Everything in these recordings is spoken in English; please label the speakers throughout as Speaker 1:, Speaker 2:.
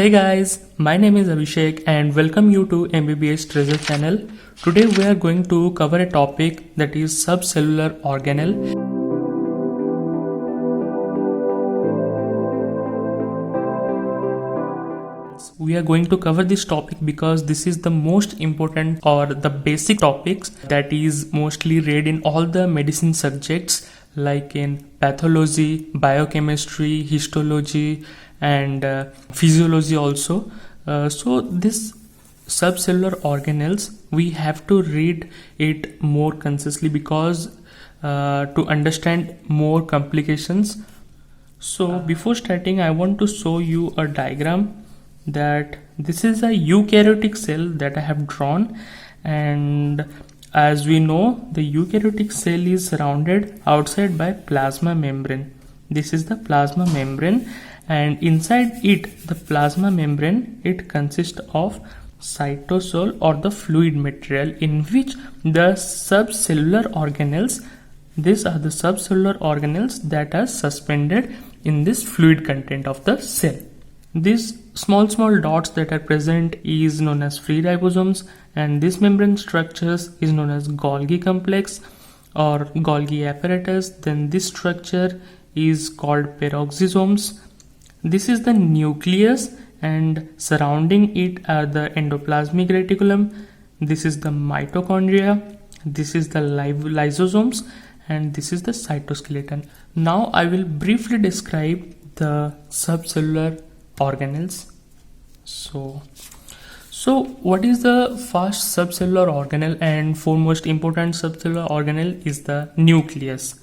Speaker 1: Hey guys, my name is Abhishek and welcome you to MBBS Treasure channel. Today we are going to cover a topic that is subcellular organelle. We are going to cover this topic because this is the most important or the basic topics that is mostly read in all the medicine subjects like in pathology, biochemistry, histology and physiology also. So this subcellular organelles, we have to read it more concisely because to understand more complications. So before starting, I want to show you a diagram that this is a eukaryotic cell that I have drawn, and as we know, the eukaryotic cell is surrounded outside by plasma membrane. This is the plasma membrane, and inside it, the plasma membrane, it consists of cytosol or the fluid material in which the subcellular organelles, these are the subcellular organelles that are suspended in this fluid content of the cell. These small dots that are present is known as free ribosomes, and this membrane structures is known as Golgi complex or Golgi apparatus. Then this structure is called peroxisomes. This is the nucleus, and surrounding it are the endoplasmic reticulum. This is the mitochondria. This is the lysosomes, and this is the cytoskeleton. Now I will briefly describe the subcellular organelles. So what is the first subcellular organelle and foremost important subcellular organelle is the nucleus.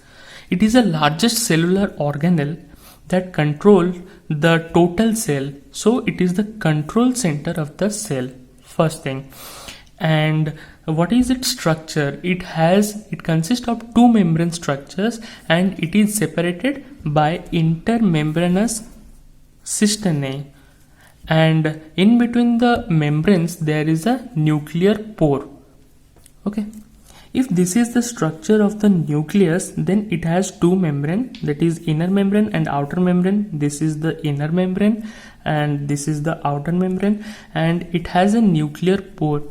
Speaker 1: It is the largest cellular organelle that control the total cell. So it is the control center of the cell, first thing. And what is its structure? It consists of two membrane structures, and it is separated by intermembranous cisternae, and in between the membranes there is a nuclear pore. Okay, if this is the structure of the nucleus, then it has two membrane, that is inner membrane and outer membrane. This is the inner membrane and this is the outer membrane, and it has a nuclear pore.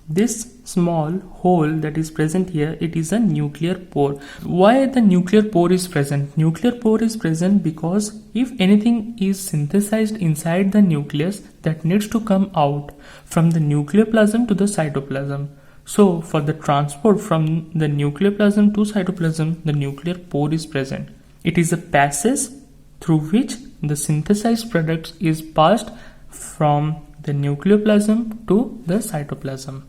Speaker 1: This small hole that is present here, it is a nuclear pore. Why the nuclear pore is present? Nuclear pore is present because if anything is synthesized inside the nucleus, that needs to come out from the nucleoplasm to the cytoplasm. So for the transport from the nucleoplasm to cytoplasm, the nuclear pore is present. It is a passage through which the synthesized product is passed from the nucleoplasm to the cytoplasm.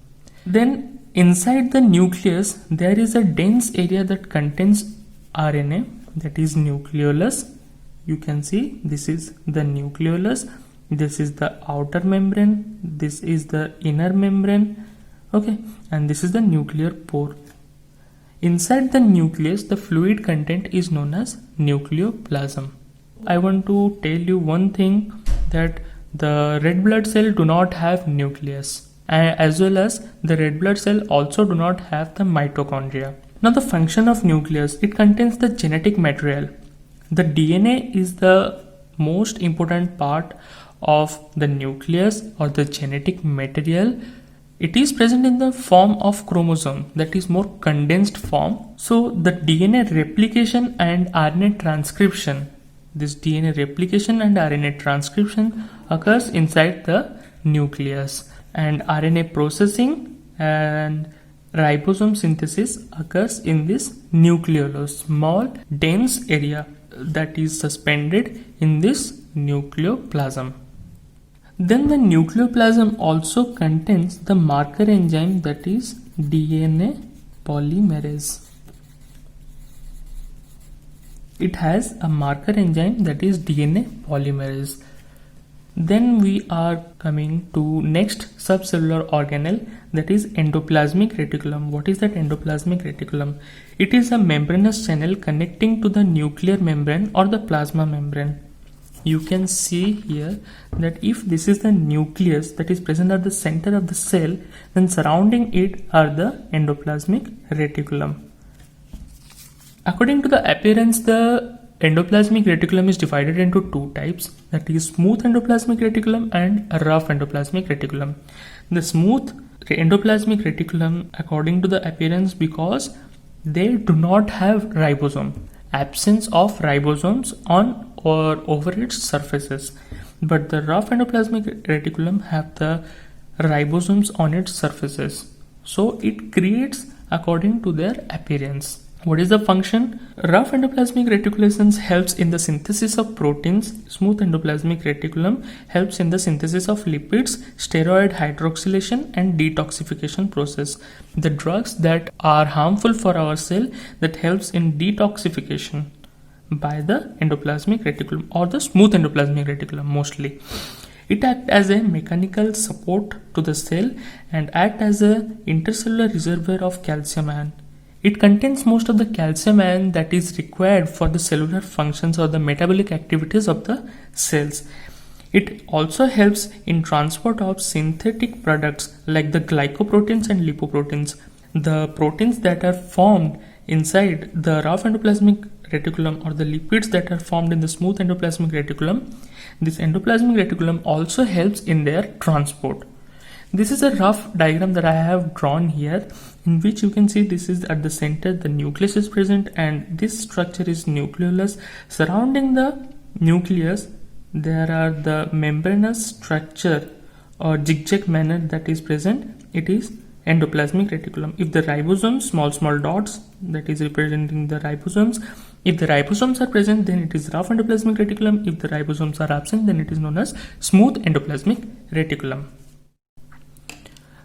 Speaker 1: Then inside the nucleus there is a dense area that contains RNA, that is nucleolus. You can see this is the nucleolus, this is the outer membrane, this is the inner membrane, okay, and this is the nuclear pore. Inside the nucleus, the fluid content is known as nucleoplasm. I want to tell you one thing, that the red blood cell do not have nucleus, as well as the red blood cell also do not have the mitochondria. Now the function of nucleus, it contains the genetic material. The DNA is the most important part of the nucleus or the genetic material. It is present in the form of chromosome, that is more condensed form. So the DNA replication and RNA transcription, this DNA replication and RNA transcription occurs inside the nucleus, and RNA processing and ribosome synthesis occurs in this nucleolus, small dense area that is suspended in this nucleoplasm. Then the nucleoplasm also contains the marker enzyme, that is DNA polymerase. It has a marker enzyme, that is DNA polymerase. Then we are coming to next subcellular organelle, that is endoplasmic reticulum. What is that endoplasmic reticulum? It is a membranous channel connecting to the nuclear membrane or the plasma membrane. You can see here that if this is the nucleus that is present at the center of the cell, then surrounding it are the endoplasmic reticulum. According to the appearance, the endoplasmic reticulum is divided into two types, that is smooth endoplasmic reticulum and rough endoplasmic reticulum. The smooth endoplasmic reticulum according to the appearance because they do not have ribosome, absence of ribosomes on or over its surfaces, but the rough endoplasmic reticulum have the ribosomes on its surfaces, so it creates according to their appearance. What is the function? Rough endoplasmic reticulum helps in the synthesis of proteins. Smooth endoplasmic reticulum helps in the synthesis of lipids, steroid hydroxylation and detoxification process. The drugs that are harmful for our cell, that helps in detoxification by the endoplasmic reticulum or the smooth endoplasmic reticulum mostly. It acts as a mechanical support to the cell and act as an intercellular reservoir of calcium ion. It contains most of the calcium ion that is required for the cellular functions or the metabolic activities of the cells. It also helps in transport of synthetic products like the glycoproteins and lipoproteins. The proteins that are formed inside the rough endoplasmic reticulum or the lipids that are formed in the smooth endoplasmic reticulum, this endoplasmic reticulum also helps in their transport. This is a rough diagram that I have drawn here, in which you can see this is at the center, the nucleus is present, and this structure is nucleolus. Surrounding the nucleus, there are the membranous structure or zigzag manner that is present. It is endoplasmic reticulum. If the ribosomes, small dots, that is representing the ribosomes. If the ribosomes are present, then it is rough endoplasmic reticulum. If the ribosomes are absent, then it is known as smooth endoplasmic reticulum.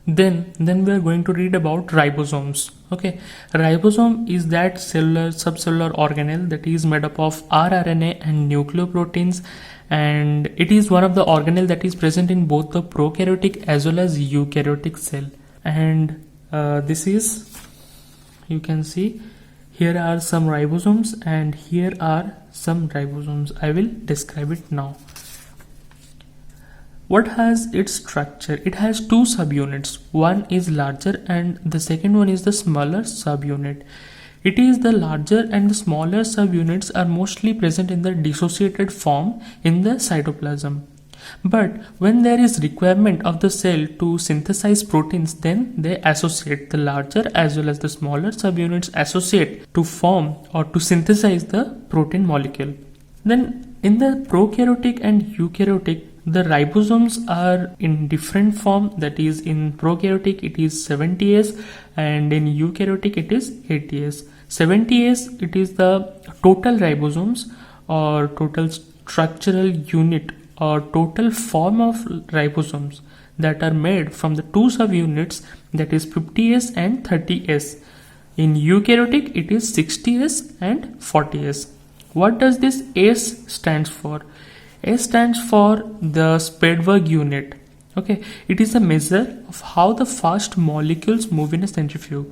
Speaker 1: Then we are going to read about ribosomes. Okay, ribosome is that subcellular organelle that is made up of rRNA and nucleoproteins, and it is one of the organelle that is present in both the prokaryotic as well as eukaryotic cell. And this is, you can see here are some ribosomes and here are some ribosomes. I will describe it now. What has its structure? It has two subunits. One is larger and the second one is the smaller subunit. It is the larger and the smaller subunits are mostly present in the dissociated form in the cytoplasm. But when there is requirement of the cell to synthesize proteins, then they associate, the larger as well as the smaller subunits associate to form or to synthesize the protein molecule. Then in the prokaryotic and eukaryotic, the ribosomes are in different form, that is in prokaryotic it is 70S and in eukaryotic it is 80S. 70S, it is the total ribosomes or total structural unit or total form of ribosomes that are made from the two subunits, that is 50S and 30S. In eukaryotic it is 60S and 40S. What does this S stands for? S stands for the Spedberg unit. Okay, it is a measure of how the fast molecules move in a centrifuge.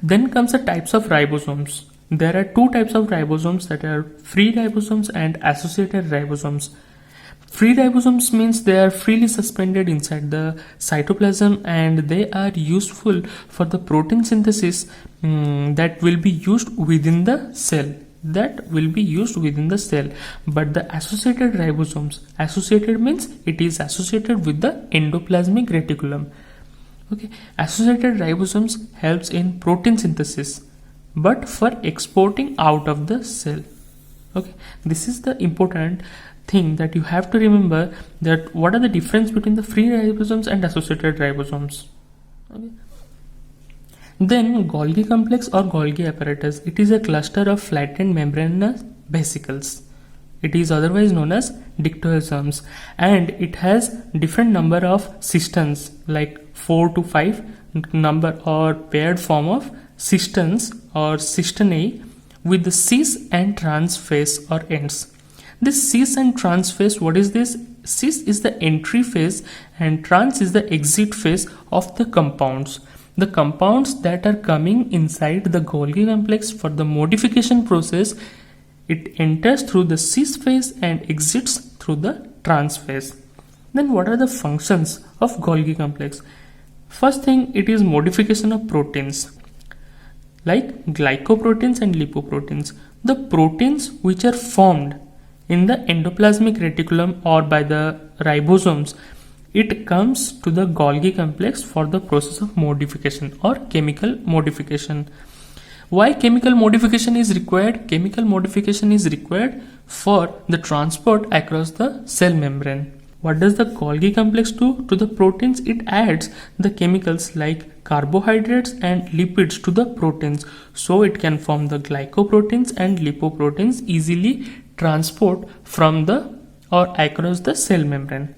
Speaker 1: Then comes the types of ribosomes. There are two types of ribosomes, that are free ribosomes and associated ribosomes. Free ribosomes means they are freely suspended inside the cytoplasm and they are useful for the protein synthesis that will be used within the cell. But the associated ribosomes, associated means it is associated with the endoplasmic reticulum. Okay, associated ribosomes helps in protein synthesis but for exporting out of the cell. Okay, this is the important thing that you have to remember, that what are the difference between the free ribosomes and associated ribosomes. Okay. Then Golgi complex or Golgi apparatus, it is a cluster of flattened membranous vesicles. It is otherwise known as dictosomes and it has different number of cisterns, like 4 to 5 number or paired form of cisterns or cisternae with the cis and trans phase or ends. This cis and trans phase, what is this? Cis is the entry phase and trans is the exit phase of the compounds. The compounds that are coming inside the Golgi complex for the modification process, it enters through the cis phase and exits through the trans phase. Then what are the functions of Golgi complex? First thing, it is modification of proteins like glycoproteins and lipoproteins. The proteins which are formed in the endoplasmic reticulum or by the ribosomes, it comes to the Golgi complex for the process of modification or chemical modification. Why chemical modification is required? Chemical modification is required for the transport across the cell membrane. What does the Golgi complex do to the proteins? It adds the chemicals like carbohydrates and lipids to the proteins, so it can form the glycoproteins and lipoproteins easily transport from the or across the cell membrane.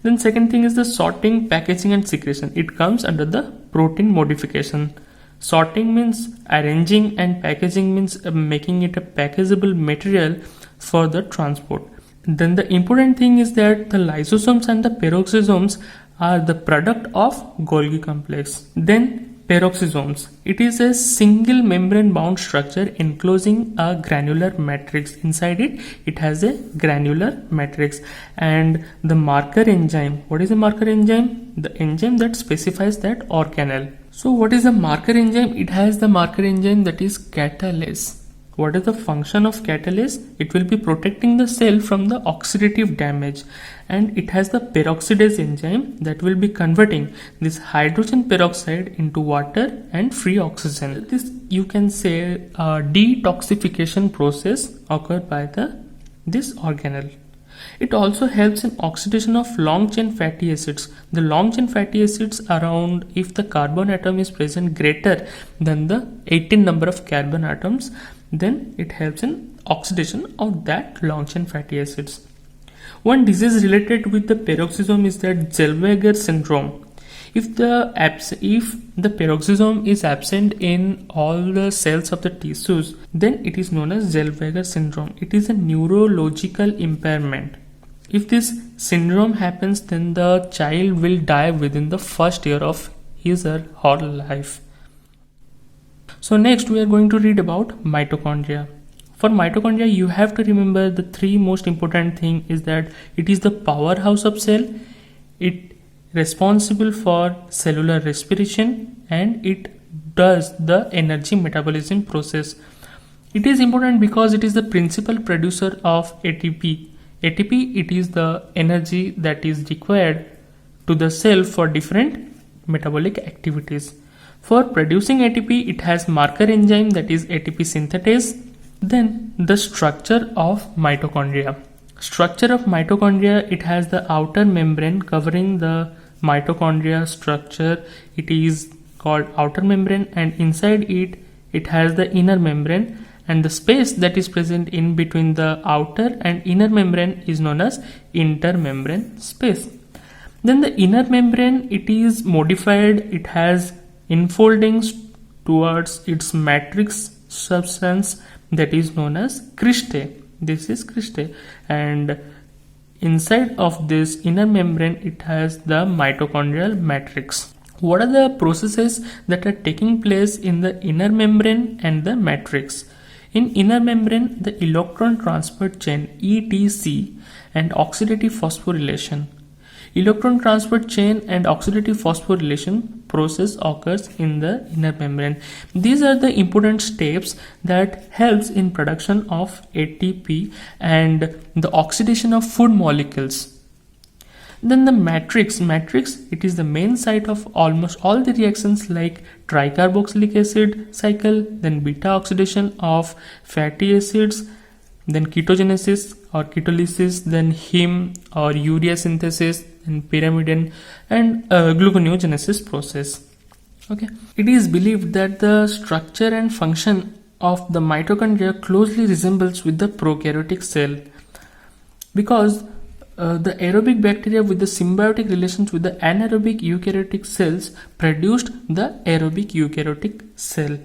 Speaker 1: Then second thing is the sorting, packaging and secretion. It comes under the protein modification. Sorting means arranging and packaging means making it a packageable material for the transport. Then the important thing is that the lysosomes and the peroxisomes are the product of Golgi complex. Then peroxisomes. It is a single membrane bound structure enclosing a granular matrix. Inside it, it has a granular matrix. And the marker enzyme. What is a marker enzyme? The enzyme that specifies that organelle. So what is a marker enzyme? It has the marker enzyme that is catalase. What is the function of catalase? It will be protecting the cell from the oxidative damage, and it has the peroxidase enzyme that will be converting this hydrogen peroxide into water and free oxygen. This, you can say, a detoxification process occurred by this organelle. It also helps in oxidation of long chain fatty acids. The long chain fatty acids around, if the carbon atom is present greater than the 18 number of carbon atoms, then it helps in oxidation of that long chain fatty acids. One disease related with the peroxisome is that Zellweger syndrome. If the peroxisome is absent in all the cells of the tissues, then it is known as Zellweger syndrome. It is a neurological impairment. If this syndrome happens, then the child will die within the first year of his or her life. So next we are going to read about mitochondria. For mitochondria, you have to remember the three most important thing is that it is the powerhouse of cell, it responsible for cellular respiration, and it does the energy metabolism process. It is important because it is the principal producer of ATP. ATP, it is the energy that is required to the cell for different metabolic activities. For producing ATP, it has marker enzyme that is ATP synthetase. Then the structure of mitochondria. Structure of mitochondria, it has the outer membrane covering the mitochondria structure. It is called outer membrane, and inside it has the inner membrane, and the space that is present in between the outer and inner membrane is known as intermembrane space. Then the inner membrane, it is modified, it has infoldings towards its matrix substance that is known as cristae. This is cristae, and inside of this inner membrane it has the mitochondrial matrix. What are the processes that are taking place in the inner membrane and the matrix? In inner membrane, the electron transport chain ETC and oxidative phosphorylation. Electron transport chain and oxidative phosphorylation process occurs in the inner membrane. These are the important steps that helps in production of ATP and the oxidation of food molecules. Then the matrix, it is the main site of almost all the reactions like tricarboxylic acid cycle, then beta oxidation of fatty acids, then ketogenesis or ketolysis, then heme or urea synthesis, and pyrimidine and gluconeogenesis process. Okay, it is believed that the structure and function of the mitochondria closely resembles with the prokaryotic cell because the aerobic bacteria with the symbiotic relations with the anaerobic eukaryotic cells produced the aerobic eukaryotic cell.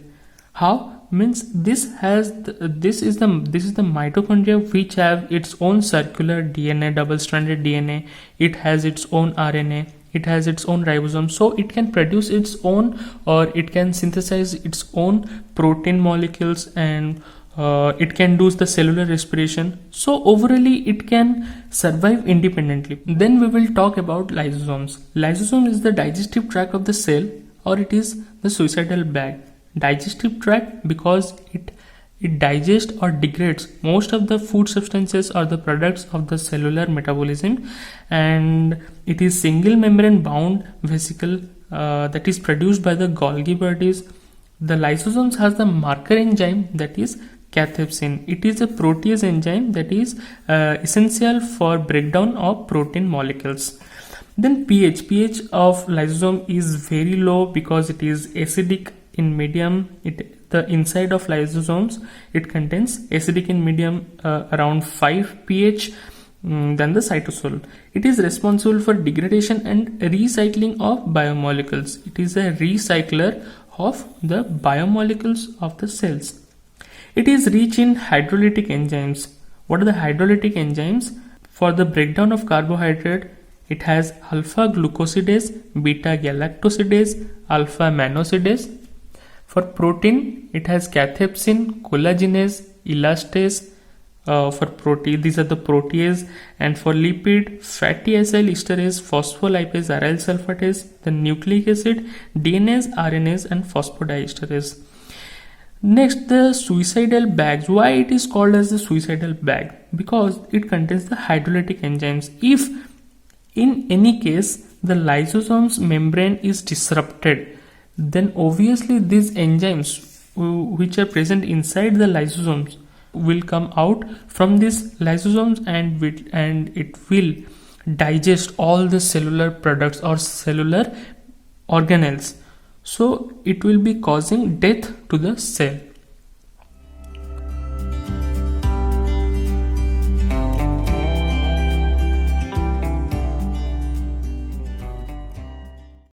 Speaker 1: How? Means this is the mitochondria which have its own circular DNA, double-stranded DNA. It has its own RNA. It has its own ribosome, so it can produce its own, or it can synthesize its own protein molecules, and it can do the cellular respiration. So overally it can survive independently. Then we will talk about lysosomes. Lysosome is the digestive tract of the cell, or it is the suicidal bag. Digestive tract because it it digests or degrades most of the food substances or the products of the cellular metabolism, and it is single membrane bound vesicle that is produced by the Golgi bodies. The lysosomes has the marker enzyme that is cathepsin. It is a protease enzyme that is essential for breakdown of protein molecules. Then pH of lysosome is very low because it is acidic in medium. The inside of lysosomes, it contains acidic in medium around 5 pH than the cytosol. It is responsible for degradation and recycling of biomolecules. It is a recycler of the biomolecules of the cells. It is rich in hydrolytic enzymes. What are the hydrolytic enzymes? For the breakdown of carbohydrate, it has alpha glucosidase, beta galactosidase, alpha mannose. For protein, it has cathepsin, collagenase, elastase. For protein, these are the protease. And for lipid, fatty acyl esterase, phospholipase, aryl sulfatase, the nucleic acid, DNase, RNase, and phosphodiesterase. Next, the suicidal bags. Why it is called as the suicidal bag? Because it contains the hydrolytic enzymes. If in any case the lysosome's membrane is disrupted, then obviously these enzymes which are present inside the lysosomes will come out from these lysosomes, and it will digest all the cellular products or cellular organelles. So it will be causing death to the cell.